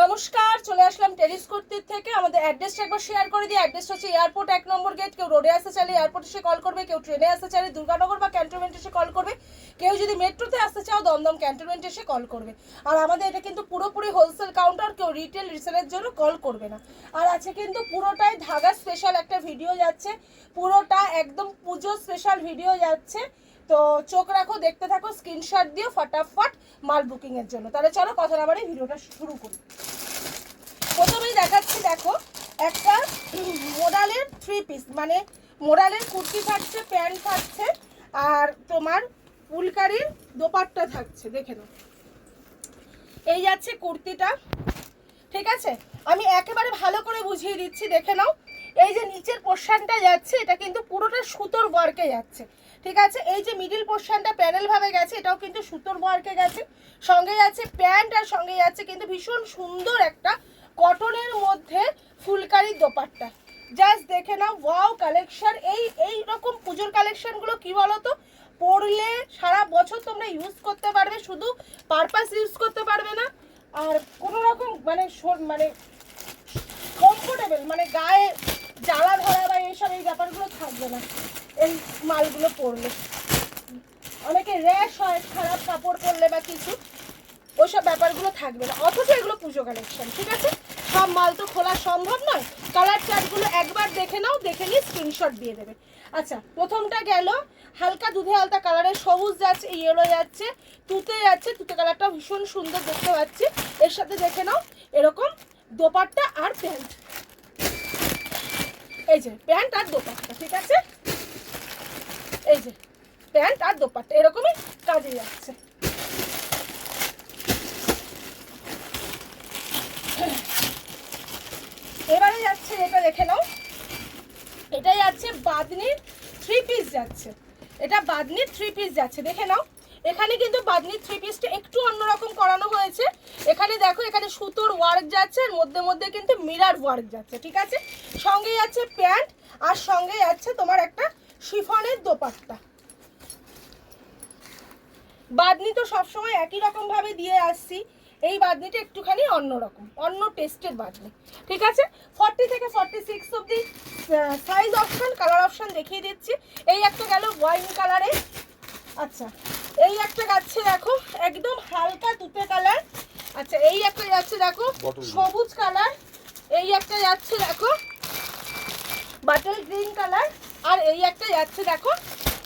নমস্কার, চলে আসলাম টেরিস কুর্তির থেকে। আমাদের অ্যাড্রেসটা একবার শেয়ার করে দিই। অ্যাড্রেসটা হচ্ছে এয়ারপোর্ট 1 নম্বর গেট। কেউ রোডে আসতে চাইলে এয়ারপোর্ট এসে কল করবে, কেউ ট্রেনে আসতে চাইলে দুর্গানগর বা ক্যান্টনমেন্ট এসে কল করবে, কেউ যদি মেট্রোতে আসতে চাও দমদম ক্যান্টনমেন্ট এসে কল করবে। আর আমাদের এটা কিন্তু পুরোপুরি হোলসেল কাউন্টার, কেউ রিটেল রিসেলের জন্য কল করবে না। আর আছে কিন্তু পুরোটাই ধাগা স্পেশাল একটা ভিডিও যাচ্ছে, পুরোটা একদম পুজো স্পেশাল ভিডিও যাচ্ছে। তো চোখ রাখো, দেখতে থাকো, স্ক্রিনশট দিও ফটাফট মাল বুকিং এর জন্য। তাহলে চলো কথা না বাড়িয়ে ভিডিওটা শুরু করি। প্রথমেই দেখাচ্ছি, দেখো একটা মোডালের 3 পিস, মানে মোডালের কুর্তি থাকছে, প্যান্ট থাকছে, আর তোমার ফুলকারির দোপাট্টা থাকছে। দেখে নাও, এই যাচ্ছে কুর্তিটা, ঠিক আছে? আমি একেবারে ভালো করে বুঝিয়ে দিচ্ছি, দেখে নাও। এই যে নিচের পোর্শনটা যাচ্ছে, এটা কিন্তু পুরোটা সুতোর ওয়ার্কে যাচ্ছে, ঠিক আছে? এই যে মিডিল পোর্শনটা প্যানেল ভাবে গেছে, এটাও কিন্তু সুতোর ওয়ার্কে গেছে। সঙ্গে যাচ্ছে প্যান্ট, আর সঙ্গে যাচ্ছে কিন্তু ভীষণ সুন্দর একটা কটনের মধ্যে ফুলকারি দোপাট্টা। জাস্ট দেখে নাও, ওয়াও কালেকশন। এই রকম পুজোর কালেকশনগুলো কি বলো তো, পরলে সারা বছর তোমরা ইউজ করতে পারবে, শুধু পারপাস ইউজ করতে পারবে না, আর কোনো রকম মানে কমফোর্টেবল, মানে গায়ে জ্বালা ধরা বা এইসব এই ব্যাপারগুলো থাকবে না এই মালগুলো পরলে। অনেকে র্যাশ হয় খারাপ কাপড় পরলে বা কিছু, ওইসব ব্যাপারগুলো থাকবে না। অথচ এগুলো পুজো কালেকশন, ঠিক আছে? সব মাল তো খোলা সম্ভব নয়। কালার চার্টগুলো একবার দেখে নাও, দেখে নিয়ে স্ক্রিনশট দিয়ে দেবে। আচ্ছা, প্রথমটা গেল হালকা দুধে আলতা কালারের, সবুজ যাচ্ছে, ইয়েলো যাচ্ছে, তুতে যাচ্ছে। তুতে কালারটা ভীষণ সুন্দর দেখতে পাচ্ছি। এর সাথে দেখে নাও এরকম দোপাট্টা আর প্যান্ট, এই যে প্যান্ট আর দোপাট্টা, ঠিক আছে? এই যে প্যান্ট আর দোপাট্টা এরকমই কাজে যাচ্ছে। এবারে যাচ্ছে, এটা দেখে নাও, এটা যাচ্ছে বাদনির 3 পিস যাচ্ছে। এটা বাদনির 3 পিস যাচ্ছে, দেখে নাও। এখানে কিন্তু বাদনির 3 পিসটা একটু অন্যরকম করানো হয়েছে। এখানে দেখো, এখানে সুতোর ওয়ার্ক যাচ্ছে, আর মধ্যে মধ্যে কিন্তু মিরার ওয়ার্ক যাচ্ছে, ঠিক আছে? সঙ্গে যাচ্ছে প্যান্ট, আর সঙ্গে যাচ্ছে তোমার একটা শিফনের দোপাট্টা। বাদনি তো সবসময় একই রকম ভাবে দিয়ে আসছি, এই বাদনিটা একটুখানি অন্যরকম, অন্য টেস্টের বাদনি, ঠিক আছে? 40 থেকে 46 অবধি সাইজ অপশন, কালার অপশন দেখিয়ে দিচ্ছি। এই একটা গেল ওয়াইন কালারে। আচ্ছা, এই একটা যাচ্ছে দেখো একদম হালকা তুতে কালার। আচ্ছা, এই একটা যাচ্ছে দেখো সবুজ কালার। এই একটা যাচ্ছে দেখো বাটল গ্রিন কালার, আর এই একটা যাচ্ছে দেখো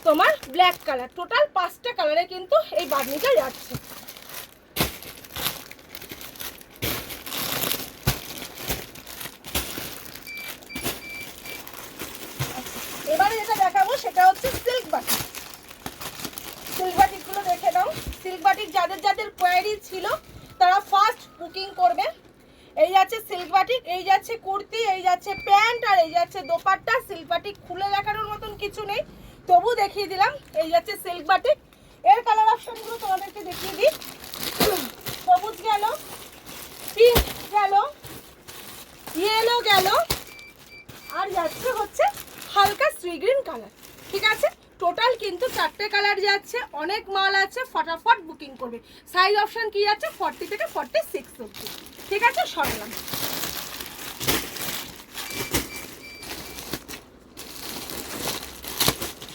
তোমার ব্ল্যাক কালার। টোটাল 5টা কালারে কিন্তু এই বাদনিটা যাচ্ছে। এবারে যেটা দেখাবো সেটা হচ্ছে সিল্ক বাটিক। সিল্ক বাটিকগুলো দেখে নাও। সিল্ক বাটিক যাদের যাদের কোয়ারি ছিল তারা ফার্স্ট বুকিং করবে। এই যাচ্ছে সিল্ক বাটিক, এই যাচ্ছে কুর্তি, এই যাচ্ছে প্যান্ট, আর এই যাচ্ছে দোপাট্টা। সিল্ক বাটিক খুলে দেখানোর মতন কিছু নেই, তবু দেখিয়ে দিলাম। এই যাচ্ছে সিল্ক বাটিক। এর কালার অপশনগুলো তোমাদেরকে দেখিয়ে দিই। সবুজ গেল, পিঙ্ক গেল, ইয়েলো গেল, আর যাচ্ছে হচ্ছে হালকা সি গ্রিন কালার, ঠিক আছে? টোটাল কিন্তু 4টে কালার যাচ্ছে, অনেক মাল আছে, ফটাফট বুকিং করবে। সাইজ অপশন কি যাচ্ছে 40 থেকে 46 অবধি, ঠিক আছে? সরলাম।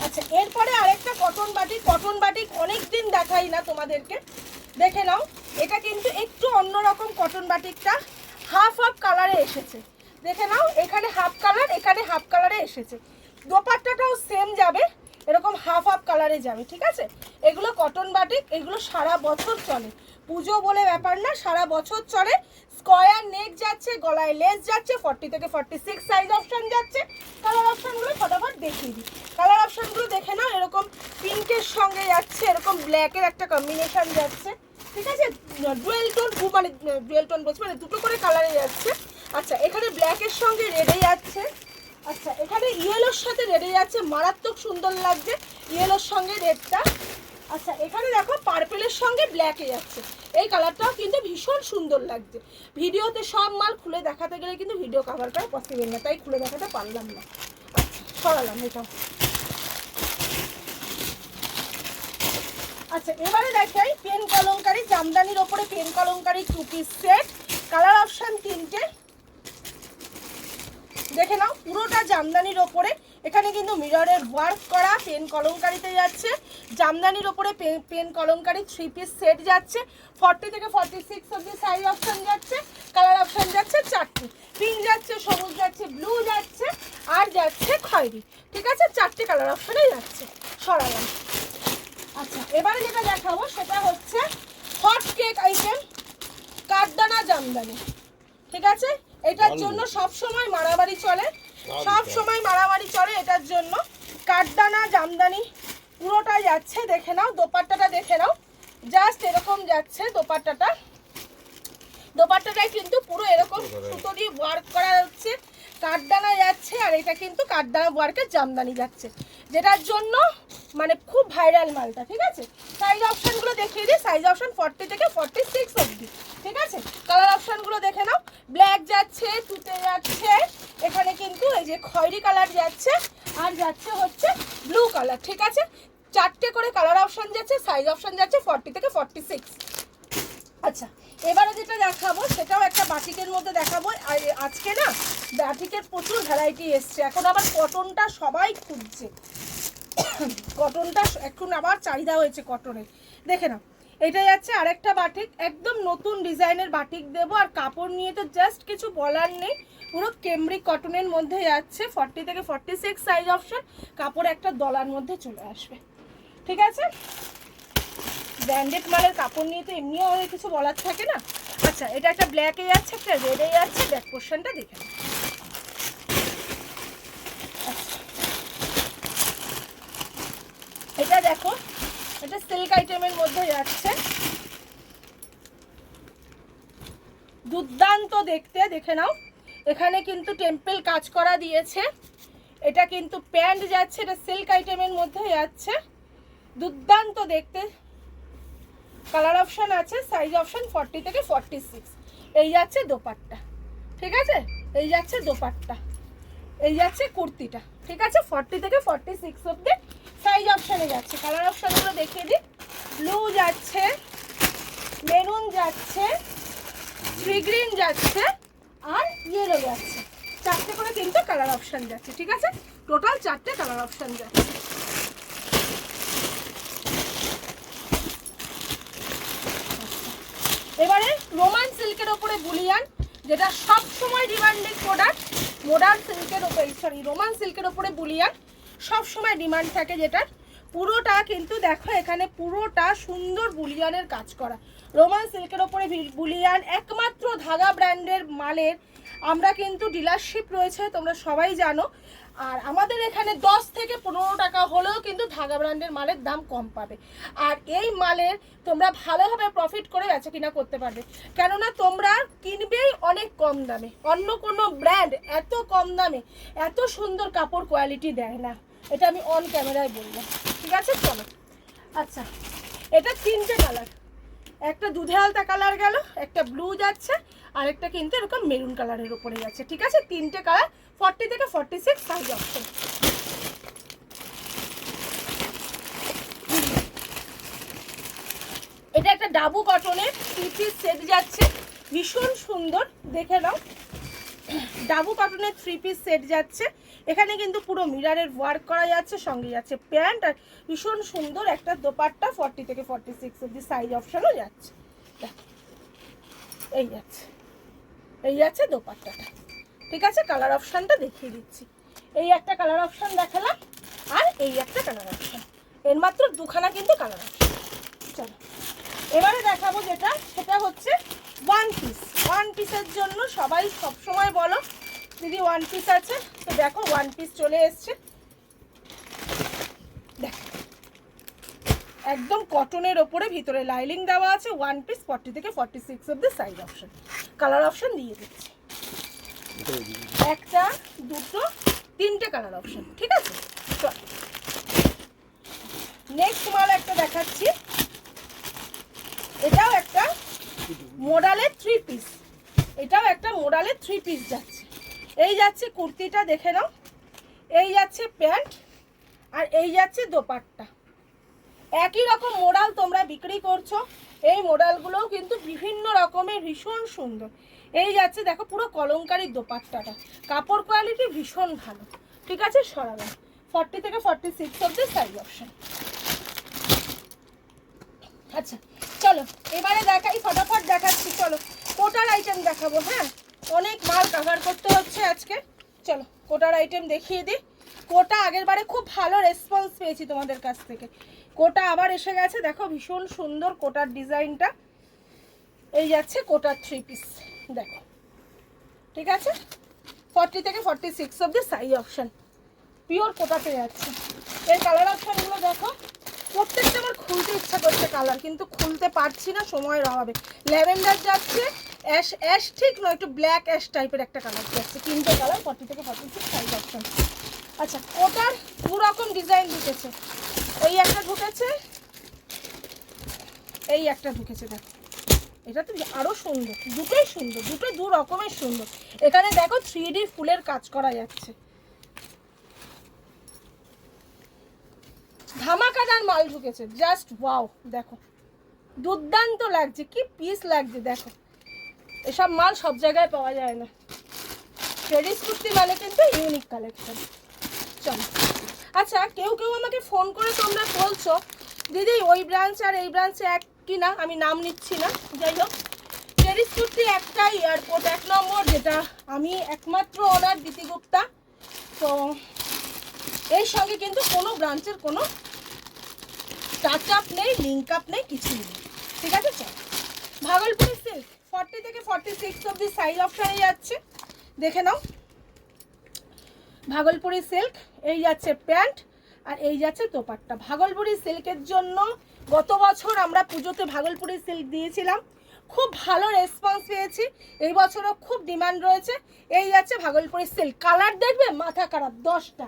আচ্ছা, এরপরে আরেকটা কটন বাটিক। কটন বাটিক অনেকদিন দেখাই না তোমাদেরকে, দেখে নাও। এটা কিন্তু একটু অন্যরকম কটন বাটিকটা, হাফ হাফ কালারে এসেছে, দেখে নাও। এখানে হাফ কালার, এখানে হাফ কালারে এসেছে। দোপাট্টাটাও সেম যাবে, এরকম হাফ হাফ কালারে যাবে, ঠিক আছে? এগুলো কটন বাটিক, এগুলো সারা বছর চলে, পুজো বলে ব্যাপার না, সারা বছর চলে। স্কয়ার নেক যাচ্ছে, গলায় লেস যাচ্ছে, 40 থেকে 46 সাইজ অপশন যাচ্ছে। কালার অপশনগুলো ফটাফট দেখিয়ে দিই। কালার অপশনগুলো দেখে নাও, এরকম পিঙ্কের সঙ্গে যাচ্ছে, এরকম ব্ল্যাকের একটা কম্বিনেশন যাচ্ছে, ঠিক আছে? ডুয়েল টোন, মানে ডুয়েল টোন বলছি, মানে দুটো করে কালারে যাচ্ছে। আচ্ছা, এখানে ব্ল্যাকের সঙ্গে রেডে যাচ্ছে। আচ্ছা, এখানে ইয়েলোর সাথে রেডে যাচ্ছে, মারাত্মক সুন্দর লাগছে ইয়েলোর সঙ্গে রেডটা। আচ্ছা, এখানে দেখো পার্পেলের সঙ্গে ব্ল্যাকে যাচ্ছে, এই কালারটাও কিন্তু ভীষণ সুন্দর লাগছে। ভিডিওতে সব মাল খুলে দেখাতে গেলে কিন্তু ভিডিও কভার করা পসিবল না, তাই খুলে দেখাতে পারলাম না। আচ্ছা, সরালাম এটা। আচ্ছা, এবারে দেখাই পেন কলমকারি, জামদানির ওপরে pen kalamkari 2 piece set. Colour option তিনটে, দেখে নাও পুরোটা জামদানির ওপরে। এখানে কিন্তু মিররের ওয়ার্ক করা, পেন কলমকারিতে যাচ্ছে, জামদানির ওপরে পেন কলমকারি 3 পিস সেট যাচ্ছে। 40 থেকে 46 অবধি সাইজ অপশন যাচ্ছে। কালার অপশন যাচ্ছে 4টে, পিঙ্ক যাচ্ছে, সবুজ যাচ্ছে, ব্লু যাচ্ছে, আর যাচ্ছে খয়েরি। ঠিক আছে, 4টে কালার অপশনে যাচ্ছে। সরালাম। আচ্ছা, এবারে যেটা দেখাবো সেটা হচ্ছে হট কেক আইটেম, কাঠদানা জামদানি। ঠিক আছে, এটার জন্য সব সময় মারামারি চলে, সব সময় মারামারি চলে এটার জন্য। কাঠদানা জামদানি পুরোটাই যাচ্ছে। দেখে নাও দোপাট্টাটা, দেখে নাও জাস্ট এরকম যাচ্ছে দোপাট্টাটা। দোপাট্টাটাই কিন্তু পুরো এরকম সুতো দিয়ে ওয়ার্ক করা হচ্ছে, কাঠদানা যাচ্ছে, আর এটা কিন্তু কাঠদানা ওয়ার্কের জামদানি যাচ্ছে, যেটার জন্য মানে খুব ভাইরাল মালটা। ঠিক আছে, সাইজ অপশনগুলো দেখিয়ে দিই। সাইজ অপশন 40 থেকে 46 অবধি। ঠিক আছে, কালার অপশনগুলো দেখে নাও। ব্ল্যাক যাচ্ছে, তুতে যাচ্ছে, এখানে কিন্তু এই যে খয়েরি কালার যাচ্ছে, আর যাচ্ছে হচ্ছে ব্লু কালার। ঠিক আছে, 4টে করে কালার অপশন যাচ্ছে, সাইজ অপশন যাচ্ছে 40 থেকে 46। আচ্ছা, এবারে যেটা দেখাবো সেটাও একটা বাটিকের মধ্যে দেখাবো। আর আজকে না বাটিকের প্রচুর ভ্যারাইটি এসছে, এখন আবার কটনটা সবাই খুঁজছে, কটনটা এখন আবার চাহিদা হয়েছে কটনের। দেখে নাও, এটা যাচ্ছে আরেকটা বাটিক, একদম নতুন ডিজাইনের বাটিক দেবো। আর কাপড় নিয়ে তো জাস্ট কিছু বলার নেই, পুরো কেমব্রিক কটনের মধ্যে যাচ্ছে। 40 থেকে 46 সাইজ অপশন, কাপড় একটা দলার মধ্যে চলে আসবে। ঠিক আছে, ব্র্যান্ডেড মালের কাপড় নিয়ে তো এমনিও অনেক কিছু বলার থাকে না। আচ্ছা, এটা একটা ব্ল্যাকে যাচ্ছে, একটা রেডে যাচ্ছে। ব্যাক পোর্শনটা দেখে নাও। এটা দেখো, এটা সিল্ক আইটেমের মধ্যে যাচ্ছে, দুর্দান্ত দেখতে। দেখে নাও, এখানে কিন্তু টেম্পল কাজ করা দিয়েছে। এটা কিন্তু প্যান্ট যাচ্ছে, এটা সিল্ক আইটেমের মধ্যে যাচ্ছে, দুর্দান্ত দেখতে। কালার অপশন আছে, সাইজ অপশন 40 থেকে 46। এই যাচ্ছে দোপাট্টা। ঠিক আছে, এই যাচ্ছে দোপাট্টা, এই যাচ্ছে কুর্তিটা। ঠিক আছে, 40 থেকে 46 অবধি সাইজ অপশনে যাচ্ছে। কালার অপশনগুলো দেখিয়ে দিই। ব্লু যাচ্ছে, মেরুন যাচ্ছে, সি গ্রিন যাচ্ছে, আর ইয়েলো যাচ্ছে। 4টে করে কিন্তু কালার অপশন যাচ্ছে। ঠিক আছে, টোটাল 4টে কালার অপশন যাচ্ছে। এবারে রোমান সিল্কের ওপরে বুলিয়ান, যেটা সব সময় ডিমান্ডিং প্রোডাক্ট। মডার্ন সিল্কের ওপরে, সরি, রোমান সিল্কের ওপরে বুলিয়ান সব সময় ডিমান্ড থাকে, যেটার পুরোটা কিন্তু দেখো এখানে পুরোটা সুন্দর বুলিয়ানের কাজ করা। রোমান সিল্কের ওপরে বুলিয়ান একমাত্র ধাগা ব্র্যান্ডের মালের আমরা কিন্তু ডিলারশিপ রয়েছে, তোমরা সবাই জানো। আর আমাদের এখানে 10 থেকে 15 টাকা হলেও কিন্তু ধাগা ব্র্যান্ডের মালের দাম কম পাবে। আর এই মালের তোমরা ভালোভাবে প্রফিট করে বেচা কিনা করতে পারবে, কেননা তোমরা কিনবেই অনেক কম দামে। অন্য কোনো ব্র্যান্ড এত কম দামে এত সুন্দর কাপড় কোয়ালিটি দেয় না, এটা আমি অন ক্যামেরায় বললাম। ঠিক আছে, চলো। আচ্ছা, এটা 3টে কালার, একটা দুধে আলতা কালার গেল, একটা ব্লু যাচ্ছে, আর একটা কিন্তু এরকম মেরুন কালারের উপরে যাচ্ছে। ঠিক আছে, 3টে কালার, 40 থেকে 46 সাইজ অপশন। এটা একটা ডাবু কটনের 3 পিস সেট যাচ্ছে, ভীষণ সুন্দর। দেখে নাও, ডাবু কটনের 3 পিস সেট যাচ্ছে। এখানে কিন্তু পুরো মিররের ওয়ার্ক করা যাচ্ছে, সঙ্গে যাচ্ছে প্যান্ট, আর ভীষণ সুন্দর একটা দোপাট্টা। 40 থেকে 46 অবধি সাইজ অপশনও যাচ্ছে। এই যাচ্ছে, এই যাচ্ছে দোপাট্টাটা। ঠিক আছে, কালার অপশনটা দেখিয়ে দিচ্ছি। এই একটা কালার অপশন দেখালাম, আর এই একটা কালার অপশন, এর মাত্র দুখানা কিন্তু কালার অপশন। চলো, এবারে দেখাবো যেটা, সেটা হচ্ছে ওয়ান পিস। ওয়ান পিসের জন্য সবাই সবসময় বলো দিদি ওয়ান পিস আছে, তো দেখো ওয়ান পিস চলে এসছে। দেখো, একদম কটনের ওপরে ভিতরে লাইলিং দেওয়া আছে। ওয়ান পিস 40 থেকে 46 অবধি সাইজ অপশন। কালার অপশন দিয়ে দিচ্ছি, একটা, দুটো, 3টে কালার অপশন। ঠিক আছে, নেক্সট মাল একটা দেখাচ্ছি। এটাও একটা মডেলের 3 পিস, এটাও একটা মডেলের 3 পিস যাচ্ছে। এই যাচ্ছে কুর্তিটা, দেখে নাও, এই যাচ্ছে প্যান্ট, আর এই যাচ্ছে দোপাট্টা। একই রকম মডেল তোমরা বিক্রি করছো, এই মডেলগুলোও কিন্তু বিভিন্ন রকমের ভীষণ সুন্দর। এই যাচ্ছে দেখো পুরো কলমকারী দোপাট্টাটা, কাপড় কোয়ালিটি ভীষণ ভালো। ঠিক আছে, সরালাম। 40 থেকে 46 অবধি সাইজ অপশন। আচ্ছা চলো এবারে দেখাই, ফটাফট দেখাচ্ছি। চলো কোটার আইটেম দেখাবো। হ্যাঁ, অনেক মাল কভার করতে হচ্ছে আজকে। চলো কোটার আইটেম দেখিয়ে দিই। কোটা আগের বারে খুব ভালো রেসপন্স পেয়েছি তোমাদের কাছ থেকে। কোটা আবার এসে গেছে, দেখো ভীষণ সুন্দর কোটার ডিজাইনটা। এই যাচ্ছে কোটার 3 পিস, দেখো। ঠিক আছে, 40 থেকে 46 অবধি সাইজ অপশন, পিওর কোটা পেয়ে যাচ্ছে। এর কালার অপশনগুলো দেখো, প্রত্যেকটা আমার খুলতে ইচ্ছা করছে কালার, কিন্তু খুলতে পারছি না সময়ের অভাবে। ল্যাভেন্ডার যাচ্ছে, অ্যাশ অ্যাশ ঠিক নয়, একটু ব্ল্যাক অ্যাশ টাইপের একটা কালার যাচ্ছে। 3টে কালার, 40 থেকে 46 সাইজ অপশন। আচ্ছা কোটার দু রকম ডিজাইন ঢুকেছে, এই একটা ঢুকেছে, এই একটা ঢুকেছে। দেখো এটা তো আরো সুন্দর, দুটোই সুন্দর, দুটো দু রকমের সুন্দর। এখানে দেখো 3D ফুলের কাজ করা যাচ্ছে, ধামাকাদার মাল ঢুকেছে, জাস্ট ওয়াও। দেখো দুর্দান্ত লাগছে, কি পিস লাগছে দেখো। এসব মাল সব জায়গায় পাওয়া যায় না। ট্রেডিস কুর্তি মানে কিন্তু ইউনিক কালেকশন। চলো আচ্ছা, কেউ কেউ আমাকে ফোন করে তোমরা বলছো দিদি ওই ব্রাঞ্চ আর এই ব্রাঞ্চে এক কি না, আমি নাম নিচ্ছি না। যাই হোক, ট্রেডিস কুর্তি একটাই এয়ারপোর্ট 1 নম্বর, যেটা আমি একমাত্র ওনার দিতি গুপ্তা। তো এর সঙ্গে কিন্তু কোনো ব্রাঞ্চের কোনো টাচ আপ নেই, লিঙ্ক আপ নেই, কিছুই নেই। ঠিক আছে, চল। ভাগলপুরি সিল্ক 40 থেকে 46 অবধি সাইজ অপশানে যাচ্ছে, দেখে নাও। ভাগলপুরি সিল্ক, এই যাচ্ছে প্যান্ট আর এই যাচ্ছে দোপাট্টা। ভাগলপুরি সিল্কের জন্য গত বছর আমরা পুজোতে ভাগলপুরি সিল্ক দিয়েছিলাম, খুব ভালো রেসপন্স পেয়েছি। এই বছরও খুব ডিমান্ড রয়েছে। এই যাচ্ছে ভাগলপুরি সিল্ক, কালার দেখবে মাথা খারাপ 10টা।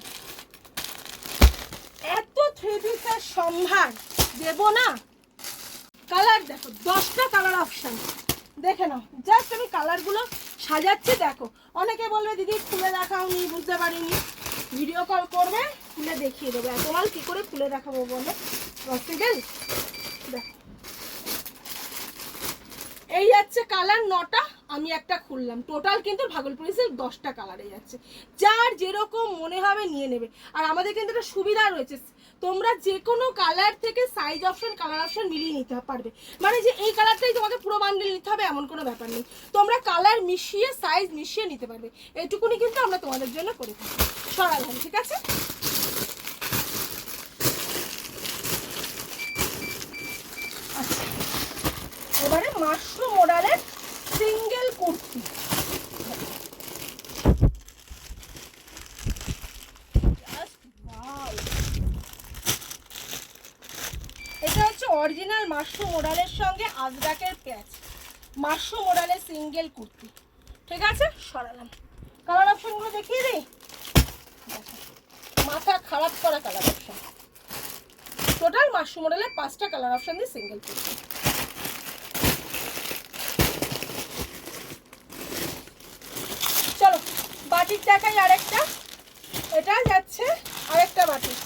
এত 3 পিসের সম্ভার দেবো না। কালার দেখো, 10টা কালার অপশন, দেখে নাও। জাস্ট আমি কালারগুলো সাজাচ্ছি, দেখো। অনেকে বলবে দিদি খুলে দেখাওনি, বুঝতে পারিনি। ভিডিও কল করবে, খুলে দেখিয়ে দেবো। এত মাল কী করে খুলে দেখাবো বলো, পসিবল? দেখো এই যাচ্ছে কালার 9টা, আমি একটা খুললাম। টোটাল কিন্তু ভাগলপুরি সিল্ক 10টা কালারে যাচ্ছে। যার যেরকম মনে হবে নিয়ে নেবে। আর আমাদের কিন্তু একটা সুবিধা রয়েছে, তোমরা যে কোনো কালার থেকে সাইজ অপশন, কালার অপশন মিলিয়ে নিতে পারবে। মানে যে এই কালারটাই তোমাকে পুরো বান্ডেল নিতে হবে এমন কোনো ব্যাপার নেই, তোমরা কালার মিশিয়ে সাইজ মিশিয়ে নিতে পারবে। এইটুকুনি কিন্তু আমরা তোমাদের জন্য করে থাকি, সরালাম। ঠিক আছে, আচ্ছা এবারে মাশরুম মডেলের সিঙ্গেল কুর্তি। এটা হচ্ছে অরিজিনাল মাশরুম মডেলের সঙ্গে আজরাকের প্যাচ, মাশরুম মডেলের সিঙ্গেল কুর্তি। ঠিক আছে, সরালাম। কালার অপশনগুলো দেখিয়ে দিই, মাথা খারাপ করা কালার অপশন। টোটাল মাশরুম মডেলের 5টা কালার অপশন দিয়ে সিঙ্গেল কুর্তি। চলো বাটিক দেখাই আরেকটা। এটা যাচ্ছে আরেকটা বাটিক।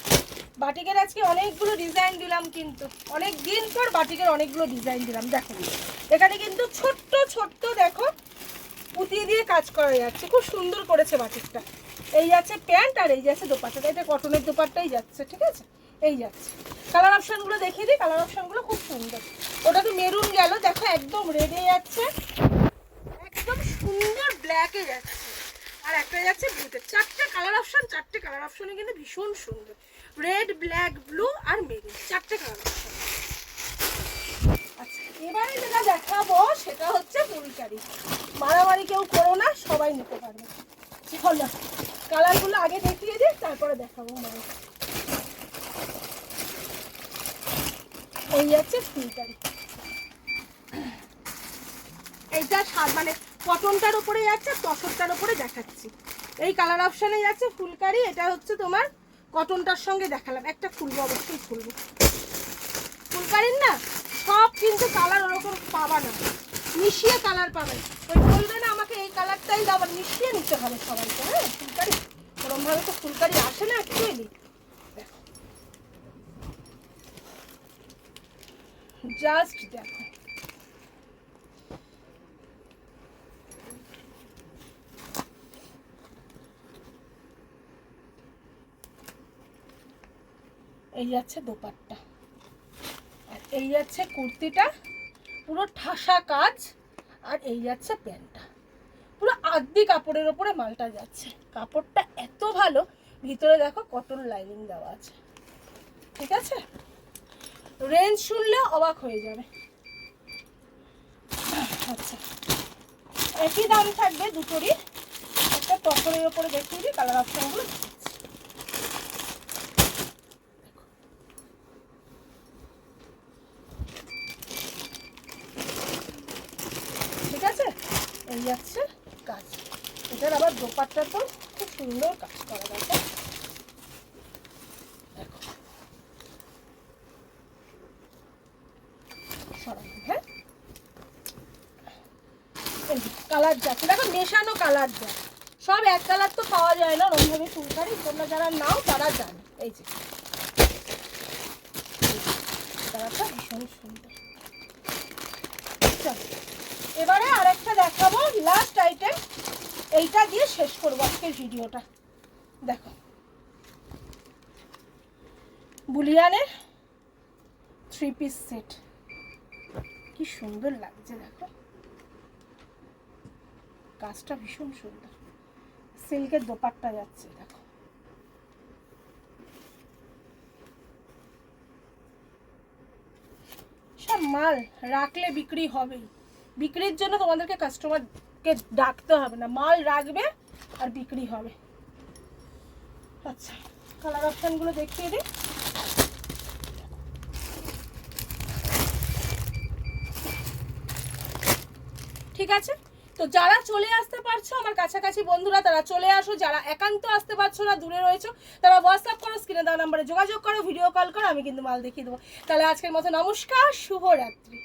বাটিকের আজকে অনেকগুলো ডিজাইন দিলাম, কিন্তু অনেক দিন পর বাটিকের অনেকগুলো ডিজাইন দিলাম। দেখো এখানে কিন্তু ছোট্ট ছোট্ট দেখো পুঁতি দিয়ে কাজ করা যাচ্ছে, খুব সুন্দর করেছে বাটিকটা। এই যাচ্ছে প্যান্ট আর এই যাচ্ছে দোপাট্টাটা, এটা কটনের দোপাট্টাই যাচ্ছে। ঠিক আছে, এই যাচ্ছে। কালার অপশনগুলো দেখিয়ে দিই, কালার অপশনগুলো খুব সুন্দর। ওটা তো মেরুন গেল, দেখো একদম রেডে যাচ্ছে, একদম সুন্দর ব্ল্যাকে যাচ্ছে, আর একটা যাচ্ছে ব্লুতে। 4টে কালার অপশন, 4টে কালার অপশনে কিন্তু ভীষণ সুন্দর। রেড, ব্ল্যাক, ব্লু আর মেরুন, 4টে কালার অপশন। আচ্ছা এবারে যেটা দেখাবো সেটা হচ্ছে ফুলকারি। মারামারি কেউ করো না, সবাই নিতে পারবে। চলো কালারগুলো আগে দেখিয়ে দিই, তারপরে দেখাবো। এই যাচ্ছে ফুলকারি, এইটা মানে কটনটার উপরে যাচ্ছে, তসরটার উপরে দেখাচ্ছি। এই কালার অপশানে যাচ্ছে ফুলকারি। এটা হচ্ছে তোমার কটনটার সঙ্গে দেখালাম। একটা খুলবো, অবশ্যই খুলবো। ফুলকারির না সব কিন্তু কালার ওরকম পাবা না, মিশিয়ে কালার পাবে। ওই বলবে না আমাকে এই কালারটাই দাও, আবার মিশিয়ে নিতে হবে সবাইকে। হ্যাঁ, ফুলকারি ওরমভাবে তো ফুলকারি আসে না অ্যাকচুয়ালি। জাস্ট দেখো, এই যাচ্ছে দোপাট্টা, আর এই যাচ্ছে কুর্তিটা পুরো ঠাসা কাজ, আর এই যাচ্ছে প্যান্টটা পুরো আদি কাপড়ের ওপরে মালটা যাচ্ছে। কাপড়টা এত ভালো, ভিতরে দেখো কটন লাইনিং দেওয়া আছে। ঠিক আছে, রেঞ্জ শুনলে অবাক হয়ে যাবে। আচ্ছা, একই দাম থাকবে দুটোরই। একটা টপরের ওপরে দেখিয়ে দিই, কালার অপশনগুলো ঠিক আছে। এই যাচ্ছে কাজ, এটার আবার দোপাট্টা তো খুব সুন্দর কাজ করা গেছে। দেখো সরানো, হ্যাঁ কালার যাচ্ছে, দেখো মেশানো কালার যায়, সব এক কালার তো পাওয়া যায় না রংধনু ফুলকারি, তোমরা যারা নাও তারা জানো। এই যে কালারটা ভীষণ সুন্দর। চলো এবারে আরেকটা দেখাবো, লাস্ট আইটেম, এইটা দিয়ে শেষ করবো আজকের ভিডিওটা। দেখো বুলিয়ানের 3 পিস সেট, কি সুন্দর লাগছে, দেখো কাজটা ভীষণ সুন্দর, সিল্কের দোপাট্টা যাচ্ছে। দেখো সব মাল রাখলে বিক্রি হবেই, বিক্রির জন্য তোমাদেরকে কাস্টমারকে ডাকতে হবে না, মাল রাখবে আর বিক্রি হবে। আচ্ছা, কালার অপশনগুলো দেখিয়ে দিই। ঠিক আছে, তো যারা চলে আসতে পারছো আমার কাছাকাছি বন্ধুরা তারা চলে আসো, যারা একান্ত আসতে পারছো না দূরে রয়েছো তারা হোয়াটসঅ্যাপ করো, স্ক্রিনে দেওয়া নাম্বারে যোগাযোগ করো, ভিডিও কল করো, আমি কিন্তু মাল দেখিয়ে দেবো। তাহলে আজকের মতো নমস্কার, শুভরাত্রি।